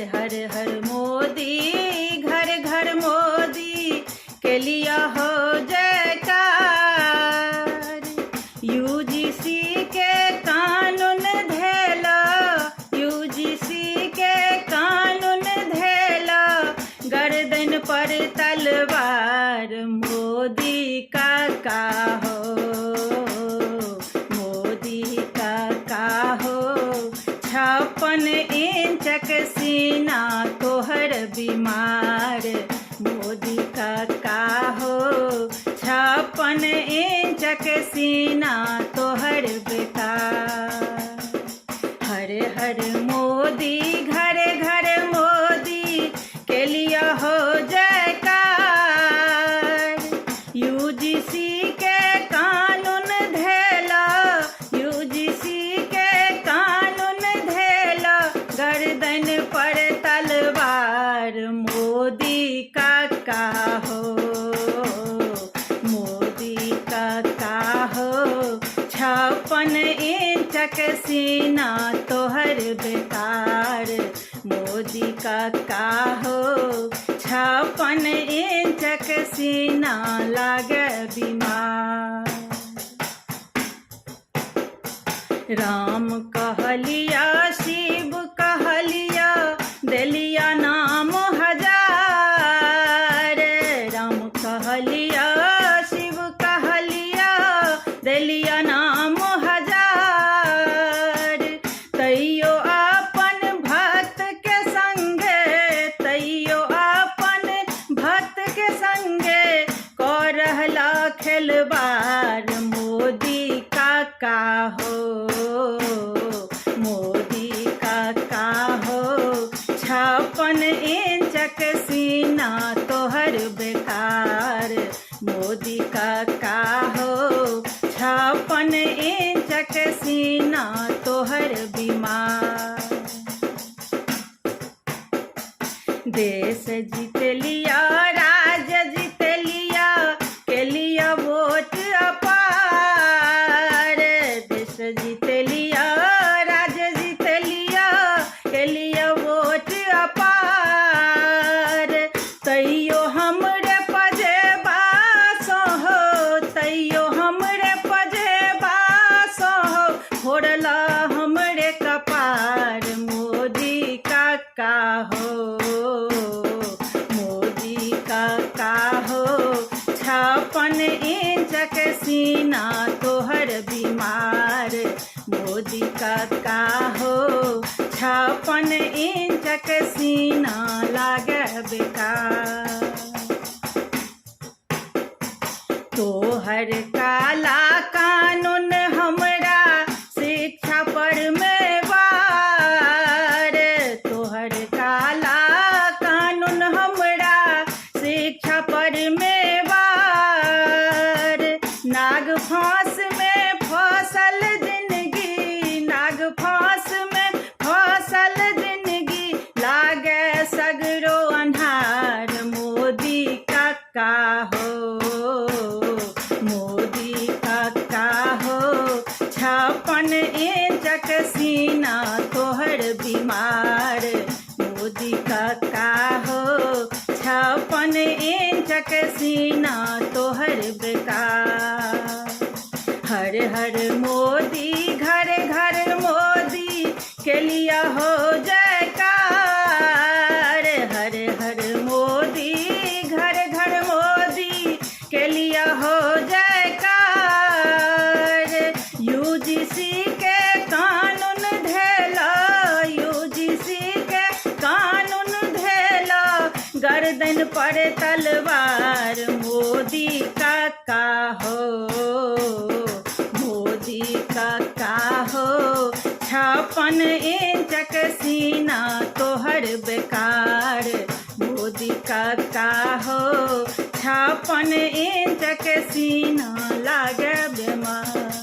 हर हर मोदी, घर घर मोदी के लिया हो जयकार। यूजीसी के कानून धेला, यूजीसी के कानून धेला, गर्दन पर तलवार मोदी का हो, मोदी का हो। 56 इंचक सीना तोहर बीमार मोदी का हो। 56 इंचक सीना तोहर बेकार। हर हर मोदी, घर घर मोदी के लिया हो जयकार। यूजीसी के कानून धेला, यूजीसी के कानून धेला, गर्दन पर तलवार मोदी का हो, मोदी का हो। 56 इंचक सीना तोहर बेकार मोदी का हो। 56 इंचक सीना लागे बीमार। राम कहलिया शिव कहलिया, देलिया नाम हजार। राम कहलिया शिव कहलिया, देलिया नाम हजार। तैयो अपन भक्त के संगे, तैयो अपन भक्त के संगे करहला खेलवार मोदी का हो, मोदी का हो। 56 इंचक सीना तोहर बेकार मोदी का हो। 56 इंचक सीना तोहर बीमार। देश जीत लिया, राज जीत लिया, के लिया वोट अपार। देश जीत लिया, राज जीत लिया, के लिया वोट अपार। तैयो हमरे पजे बासो हो, तैयो हमरे पजे बासो हो, फोड़ला हमरे कपार मोदी का हो, मोदी का हो। 56 इंचक सीना तोहर बीमार मोदी का हो। 56 इंचक सीना लागे बेकार। तोहर काला कानून हमरा शिक्षा पर में वार। तोहर काला कानून हमरा शिक्षा पर में वार। नाग फांस में फसल जिंदगी, नाग फांस में फसल जिंदगी, लागे सगरो अन्हार मोदी का हो, मोदी का हो। 56 इंचक सीना तोहर बीमार मोदी का हो। 56 इंचक सीना तोहर बेकार। हर हर मोदी, घर घर मोदी के लिया हो जयकार। हर हर मोदी, घर घर मोदी के लिया हो जयकार। यूजीसी के कानून धेला, यूजीसी के कानून धेला, गर्दन पर तलवार मोदी का हो, मोदी का हो। 56 इंचक सीना तोहर बेकार मोदी का हो। 56 इंचक सीना लागे बीमार।